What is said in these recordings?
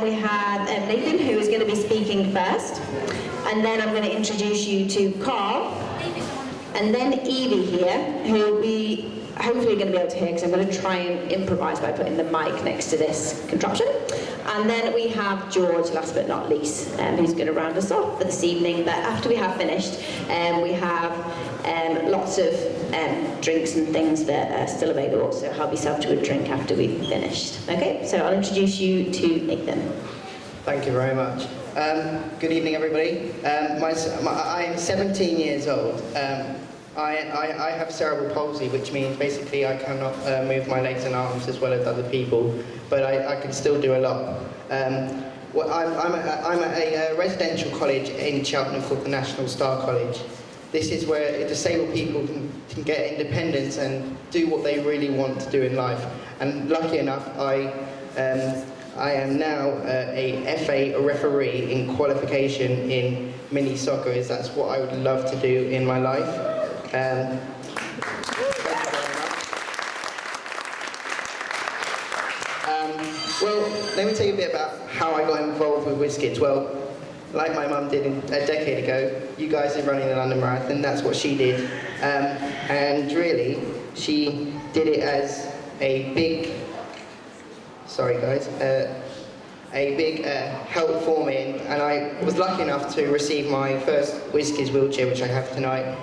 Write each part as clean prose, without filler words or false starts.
we have Nathan, who is going to be speaking first. And then I'm going to introduce you to Karl. And then Evie here, who will be hopefully going to be able to hear, because I'm going to try and improvise by putting the mic next to this contraption. And then we have George, last but not least, who's going to round us off for this evening. But after we have finished, we have lots of drinks and things that are still available, so help yourself to a drink after we've finished. Okay, so I'll introduce you to Nathan. Thank you very much. Good evening, everybody. I'm 17 years old. I have cerebral palsy, which means basically I cannot move my legs and arms as well as other people, but I can still do a lot. Well, I'm at a residential college in Cheltenham called the National Star College. This is where disabled people can get independence and do what they really want to do in life. And lucky enough, I am now a FA referee in qualification in mini soccer, as that's what I would love to do in my life. Well, let me tell you a bit about how I got involved with Whizz-Kidz. Well, like my mum did a decade ago, you guys are running the London Marathon, that's what she did. And really, she did it as a big, sorry guys, a big help for me, and I was lucky enough to receive my first Whizz-Kidz wheelchair, which I have tonight,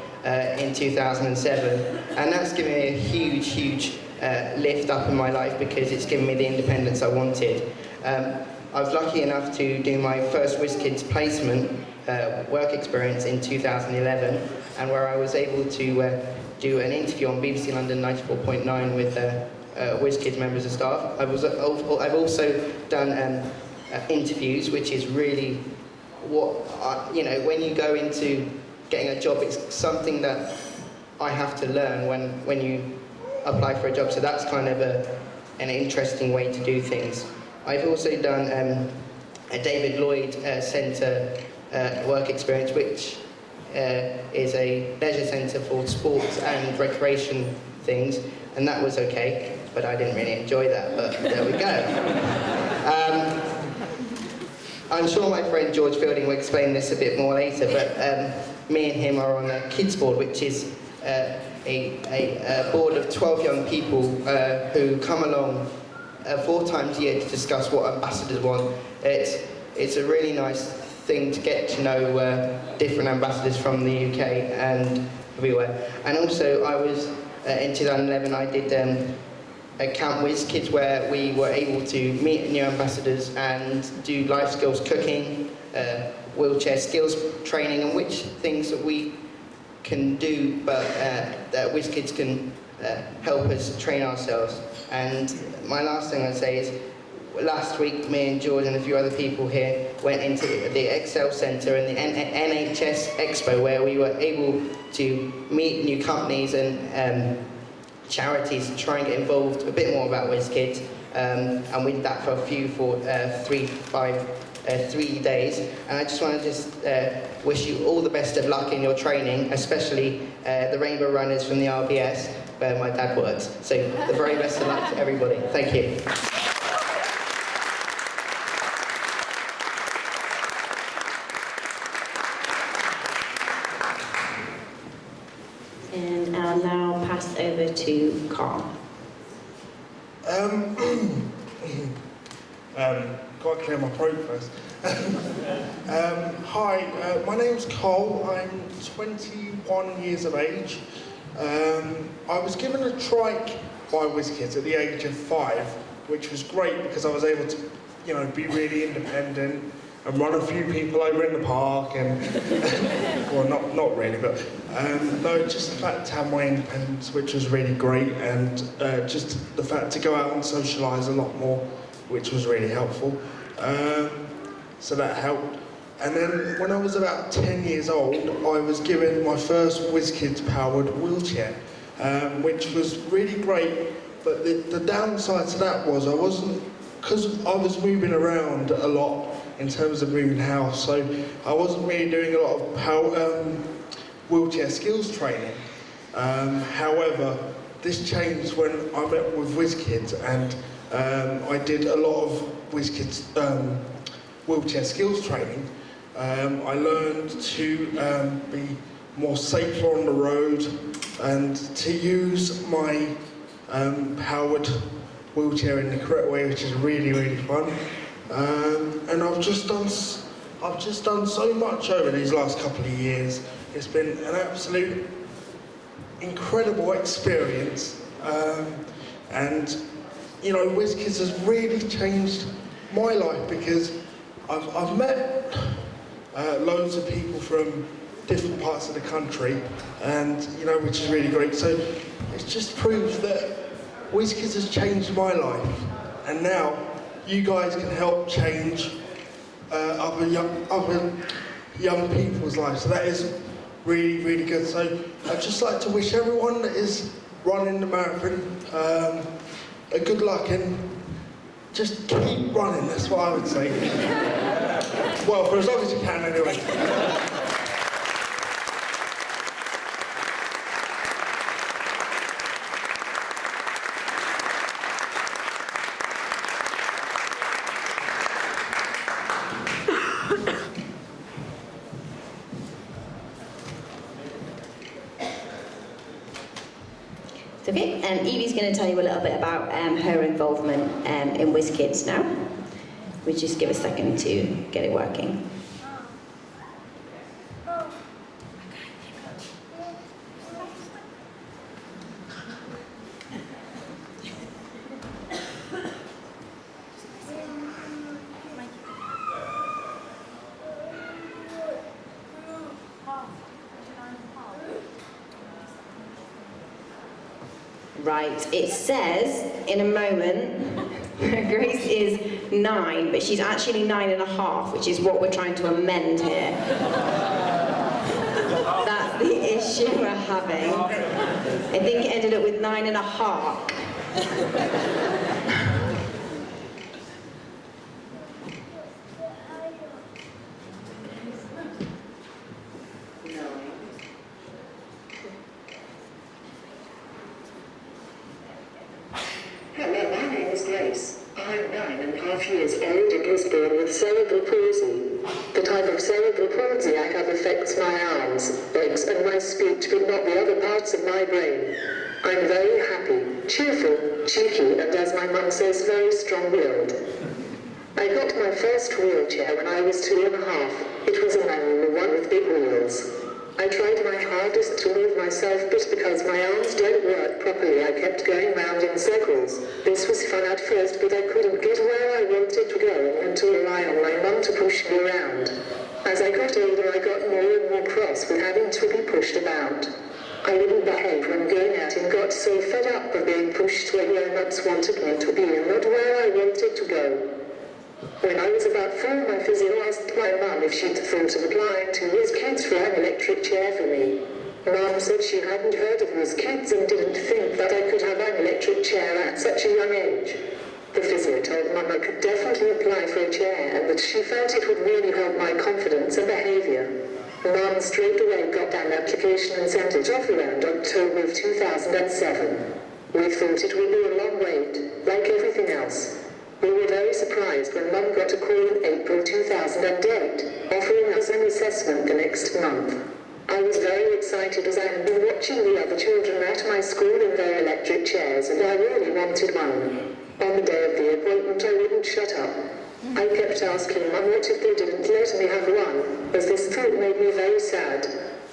in 2007, and that's given me a huge lift up in my life because it's given me the independence I wanted. I was lucky enough to do my first Whizz-Kidz placement work experience in 2011, and where I was able to do an interview on BBC London 94.9 with Whizz-Kidz members of staff. I've also done interviews, which is really what, you know, when you go into getting a job, it's something that I have to learn when you apply for a job, so that's kind of an interesting way to do things. I've also done a David Lloyd Centre work experience, which is a leisure centre for sports and recreation things, and that was okay, but I didn't really enjoy that, but there we go. I'm sure my friend George Fielding will explain this a bit more later, but me and him are on a kids board, which is a board of 12 young people who come along 4 times a year to discuss what ambassadors want. It's a really nice thing to get to know different ambassadors from the UK and everywhere. And also, I was in 2011, I did a Camp Whizz-Kidz where we were able to meet new ambassadors and do life skills, cooking, wheelchair skills training, and which things that we can do, but that Whizz-Kidz can help us train ourselves. And my last thing I'd say is, last week me and George and a few other people here went into the Excel Centre and the NHS Expo, where we were able to meet new companies and charities to try and get involved a bit more about Whizz-Kidz, and we did that for 3 days, and I just want to wish you all the best of luck in your training, especially the Rainbow Runners from the RBS, where my dad works. So the very best of luck to everybody. Thank you. And I'll now pass over to Karl. Got to clear my throat first. Hi, my name's Karl. I'm 21 years of age. I was given a trike by Whizz-Kidz at the age of 5, which was great because I was able to, you know, be really independent and run a few people over in the park and, well, not really, but no, just the fact to have my independence, which was really great, and just the fact to go out and socialise a lot more, which was really helpful. So that helped. And then when I was about 10 years old, I was given my first Whizz-Kidz powered wheelchair, which was really great, but the downside to that was because I was moving around a lot in terms of moving house, so I wasn't really doing a lot of wheelchair skills training. However, this changed when I met with Whizz-Kidz, and I did a lot of Whizz-Kidz wheelchair skills training, I learned to be more safer on the road and to use my powered wheelchair in the correct way, which is really, really fun. And I've just done so much over these last couple of years. It's been an absolute incredible experience. And you know, Whizz-Kidz has really changed my life because I've met loads of people from different parts of the country, and you know, which is really great. So it just proves that Whizz-Kidz has changed my life, and now you guys can help change other young people's lives. So that is really, really good. So I'd just like to wish everyone that is running the marathon a good luck, and just keep running. That's what I would say. Well, for as long as you can, anyway. Okay, and Evie's going to tell you a little bit about her involvement in Whizz-Kidz now. We just give a second to get it working. Right, it says in a moment Grace is 9, but she's actually 9.5, which is what we're trying to amend here. That's the issue we're having. I think it ended up with 9.5. I'm 9.5 years old and was born with cerebral palsy. The type of cerebral palsy I have affects my arms, legs and my speech, but not the other parts of my brain. I'm very happy, cheerful, cheeky, and as my mum says, very strong-willed. I got my first wheelchair when I was 2.5. It was a manual one with big wheels. I tried my hardest to move myself, but because my arms don't work properly, I kept going round in circles. This was fun at first, but I couldn't get where I wanted to go and had to rely on my mum to push me around. As I got older, I got more and more cross with having to be pushed about. I wouldn't behave when going out and got so fed up of being pushed where grown-ups wanted me to be and not where I wanted to go. When I was about 4, my physio asked my mum if she'd thought of applying to Whizz-Kidz for an electric chair for me. Mum said she hadn't heard of Whizz-Kidz and didn't think that I could have an electric chair at such a young age. The physio told Mum I could definitely apply for a chair and that she felt it would really help my confidence and behaviour. Mum straight away got an application and sent it off around October of 2007. We thought it would be a long wait, like everything else. We were very surprised when Mum got a call in April 2008, offering us an assessment the next month. I was very excited as I had been watching the other children at my school in their electric chairs and I really wanted one. On the day of the appointment I wouldn't shut up. I kept asking Mum what if they didn't let me have one, as this thought made me very sad.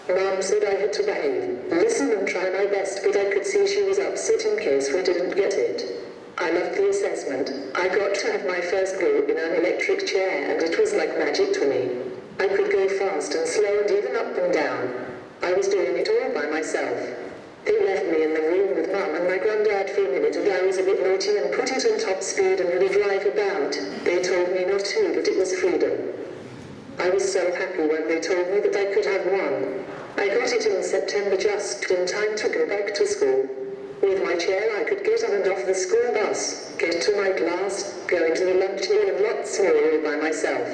Mum said I had to behave, listen and try my best, but I could see she was upset in case we didn't get it. I loved the assessment. I got to have my first go in an electric chair and it was like magic to me. I could go fast and slow and even up and down. I was doing it all by myself. They left me in the room with Mum and my granddad for a minute and I was a bit naughty and put it on top speed and would drive about. They told me not to, but it was freedom. I was so happy when they told me that I could have one. I got it in September just in time to go back to school. With my chair I could get on and off the school bus, get to my class, go into the lunch meal and lots more all by myself.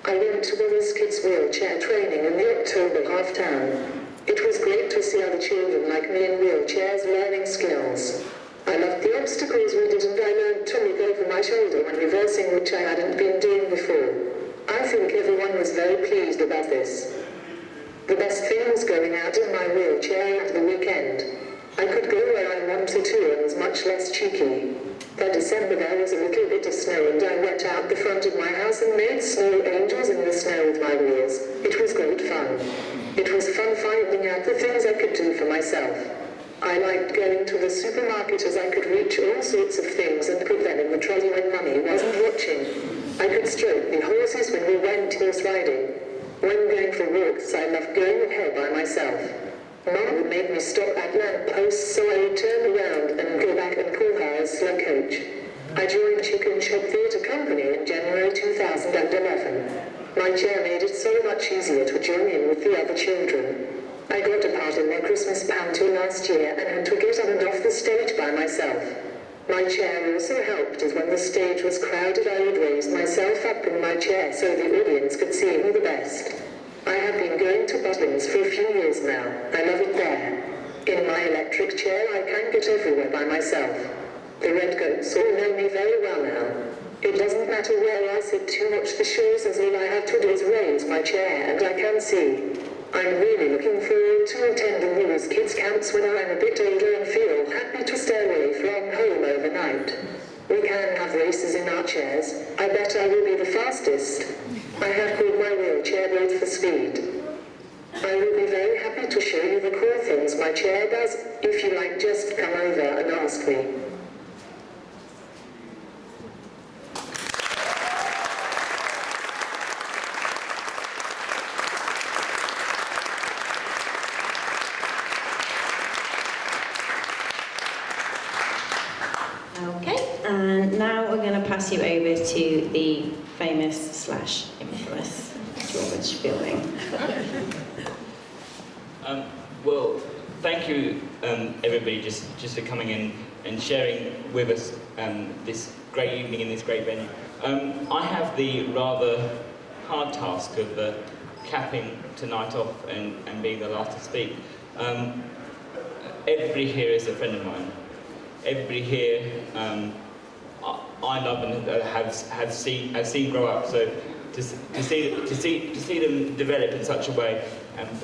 I went to the Whizz-Kidz wheelchair training in the October half-term. It was great to see other children like me in wheelchairs learning skills. I loved the obstacles we did, and I learned to look over my shoulder when reversing, which I hadn't been doing before. I think everyone was very pleased about this. The best thing was going out in my wheelchair at the weekend. I could go where I wanted to and was much less cheeky. That December there was a little bit of snow, and I went out the front of my house and made snow angels in the snow with my wheels. It was great fun. It was fun finding out the things I could do for myself. I liked going to the supermarket as I could reach all sorts of things and put them in the trolley when Mummy wasn't watching. I could stroke the horses when we went horse riding. When going for walks, I loved going ahead by myself. Mum would make me stop at lamp posts, so I would turn around and go back and call her a slow coach. I joined Chicken Shop Theatre Company in January 2011. My chair made it so much easier to join in with the other children. I got a part in their Christmas panto last year and had to get on and off the stage by myself. My chair also helped, as when the stage was crowded I would raise myself up in my chair so the audience could see me the best. I have been going to Butlins for a few years now. I love it there. In my electric chair I can get everywhere by myself. The red goats all know me very well now. It doesn't matter where I sit to watch the shows, as all I have to do is raise my chair and I can see. I'm really looking forward to attending the Whizz-Kidz camps when I'm a bit older and feel happy to stay away from home overnight. We can have races in our chairs. I bet I will be the fastest. I have called my wheelchair built for speed. I will be very happy to show you the cool things my chair does. If you like, just come over and ask me. Okay, and now we're going to pass you over to the famous / infamous George Fielding. Well, thank you everybody just for coming in and sharing with us this great evening in this great venue. I have the rather hard task of capping tonight off and being the last to speak. Everybody here is a friend of mine. Everybody here I love and have seen grow up. So to see them develop in such a way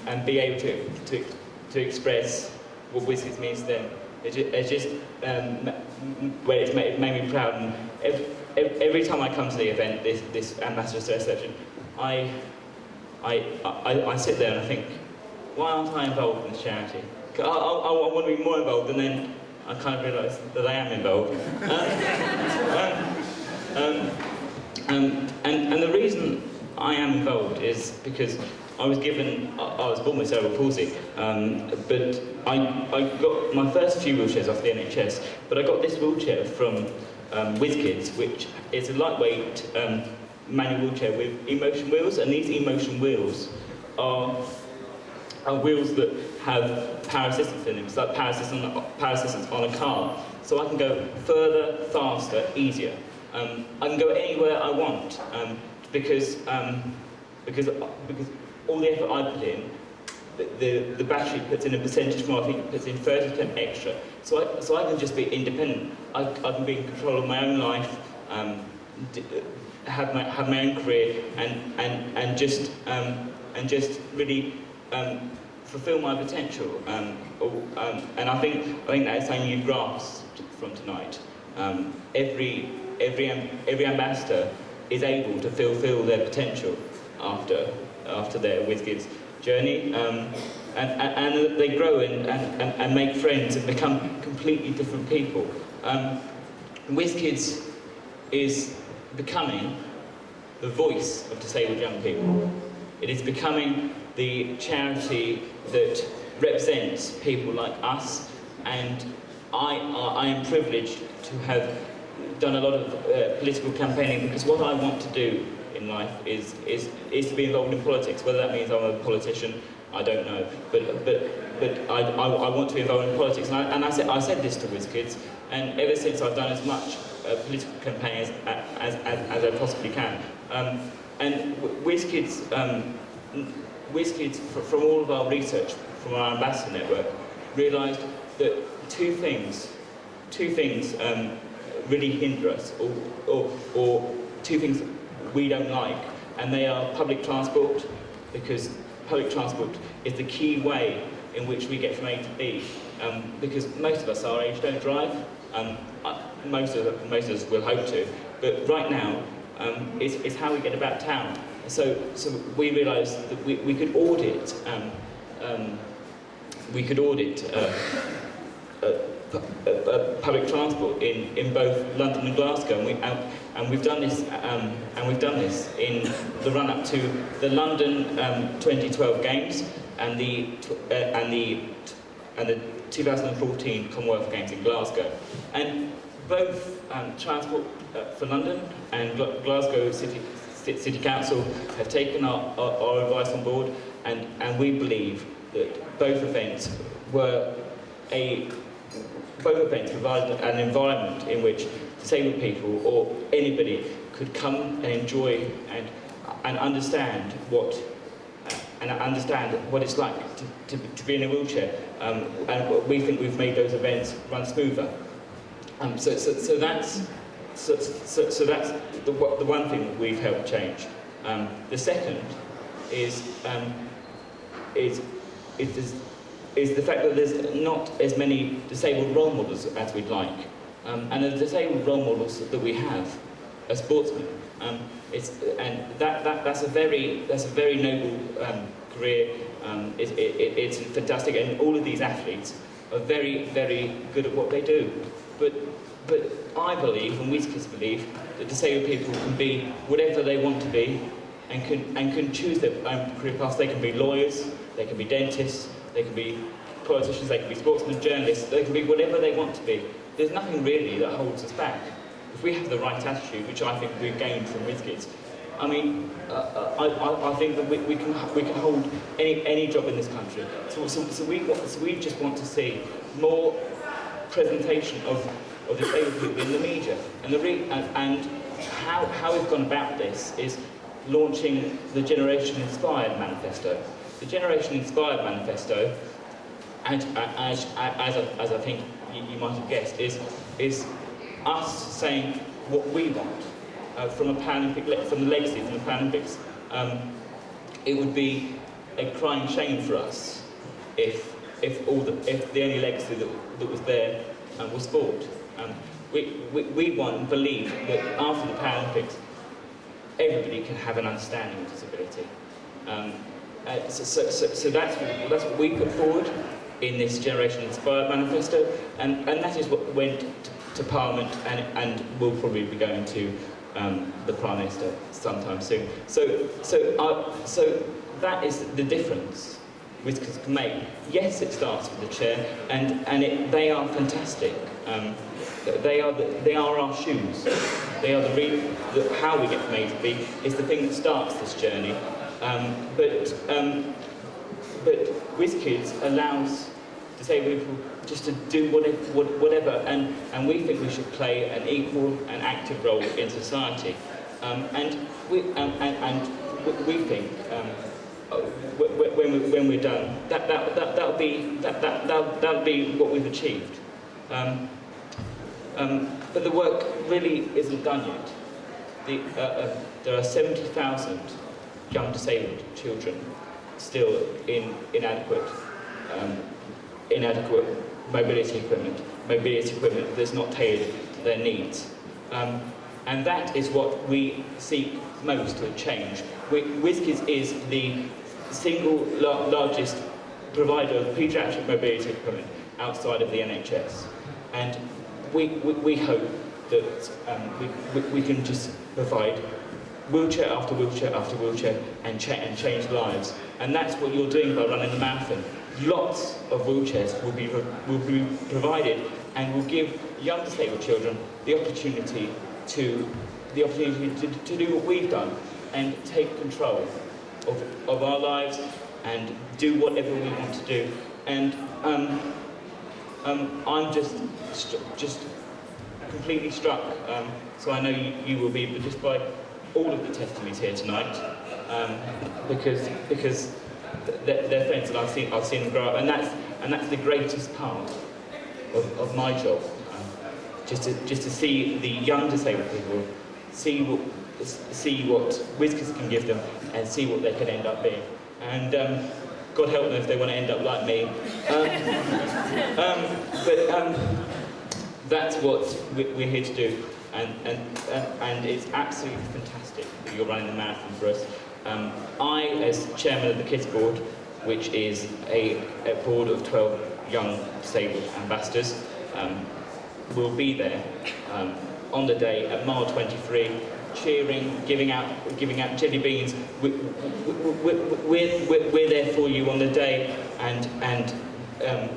and be able to express what Whizz-Kidz means to them, it's just it's made me proud. And every time I come to the event, this Ambassador's reception, I sit there and I think, why aren't I involved in this charity? I want to be more involved, and then I kind of realise that I am involved. And the reason I am involved is because I was born with cerebral palsy, but I got my first few wheelchairs off the NHS, but I got this wheelchair from Whizz-Kidz, which is a lightweight manual wheelchair with emotion wheels, and these emotion wheels are wheels that have power assistance in them. It's like power assistance on a car. So I can go further, faster, easier. I can go anywhere I want because all the effort I put in, the battery puts in a percentage more. I think it puts in 30% extra. So I can just be independent. I can be in control of my own life, have my own career, and just really fulfil my potential. And I think that is something you grasped from tonight. Every ambassador is able to fulfil their potential after their Whizz-Kidz journey, and they grow and make friends and become completely different people. Whizz-Kidz is becoming the voice of disabled young people. It is becoming the charity that represents people like us, and I am privileged to have done a lot of political campaigning, because what I want to do in life is to be involved in politics. Whether that means I'm a politician, I don't know, but I want to be involved in politics, and I said this to Whizz-Kidz, and ever since I've done as much political campaigning as I possibly can. And Whizz-Kidz, from all of our research, from our ambassador network, realised that two things two things really hinder us, or two things we don't like, and they are public transport, because public transport is the key way in which we get from A to B, because most of us our age don't drive. Most of us will hope to, but right now it's how we get about town. So we realised that we could audit public transport in both London and Glasgow, and we've done this in the run-up to the London 2012 Games and the 2014 Commonwealth Games in Glasgow, and both Transport for London and Glasgow City Council have taken our advice on board, and we believe that both events provided an environment in which disabled people or anybody could come and enjoy and understand what it's like to be in a wheelchair, and we think we've made those events run smoother. So that's the one thing that we've helped change. The second is the fact that there's not as many disabled role models as we'd like, and the disabled role models that we have are sportsmen. That's a very noble career. It's fantastic, and all of these athletes are very, very good at what they do. But I believe, and Whizz-Kidz believe, that disabled people can be whatever they want to be, and can choose their own career paths. They can be lawyers, they can be dentists, they can be politicians, they can be sportsmen, journalists, they can be whatever they want to be. There's nothing really that holds us back. If we have the right attitude, which I think we've gained from Whizz-Kidz, I mean, I think that we can hold any job in this country. So we just want to see more presentation of disabled people in the media, and how we've gone about this is launching the Generation Inspired Manifesto. The Generation Inspired Manifesto, and as I think you might have guessed, is us saying what we want from the legacy from the Paralympics. It would be a crying shame for us if the only legacy that was there was sport. We want and believe that after the Paralympics, everybody can have an understanding of disability. So that's what we put forward in this Generation Inspired Manifesto, and that is what went to Parliament, and will probably be going to the Prime Minister sometime soon. So that is the difference Whizz-Kidz can make. Yes, it starts with the chair, and they are fantastic. They are our shoes. They are how we get from A to B is the thing that starts this journey. But Whizz-Kidz allows disabled people just to do whatever, and we think we should play an equal and active role in society. And we think when we're done, that'll be what we've achieved. But the work really isn't done yet. There are 70,000 young disabled children still in inadequate mobility equipment that's not tailored to their needs. And that is what we seek most to change. Whizz-Kidz is the single largest provider of paediatric mobility equipment outside of the NHS. And we hope that we can just provide wheelchair after wheelchair after wheelchair and change lives. And that's what you're doing by running the marathon. Lots of wheelchairs will be provided, and will give young disabled children the opportunity to do what we've done and take control of our lives and do whatever we want to do. And I'm just completely struck. So I know you will be, but just by all of the testimonies here tonight, because they're friends, and I've seen them grow up, and that's the greatest part of my job. just to see the young disabled people, see what Whizz-Kidz can give them, and see what they can end up being. And God help them if they want to end up like me. But that's what we're here to do, and it's absolutely fantastic that you're running the marathon for us. I, as chairman of the Kids Board, which is a board of 12 young disabled ambassadors, will be there on the day at mile 23, cheering, giving out jelly beans. We're there for you on the day, and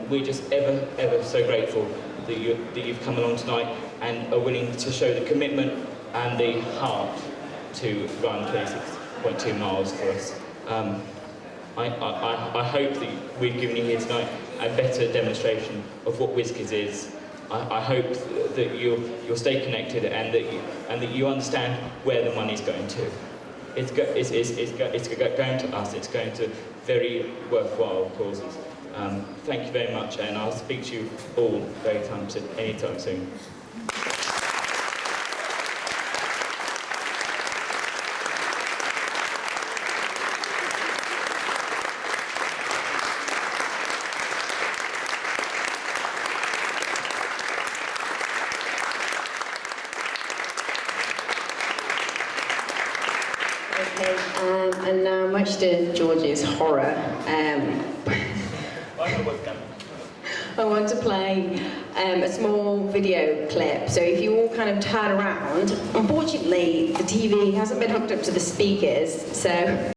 we're just ever so grateful that you've come along tonight and are willing to show the commitment and the heart to run 26.2 miles for us. I hope that we've given you here tonight a better demonstration of what Whizz-Kidz is. I hope that you'll stay connected and that you understand where the money's going to. It's going to us. It's going to very worthwhile causes. Thank you very much, and I'll speak to you all anytime soon. Okay, and now, much to George's horror, I want to play a small video clip. So if you all kind of turn around, unfortunately the TV hasn't been hooked up to the speakers, so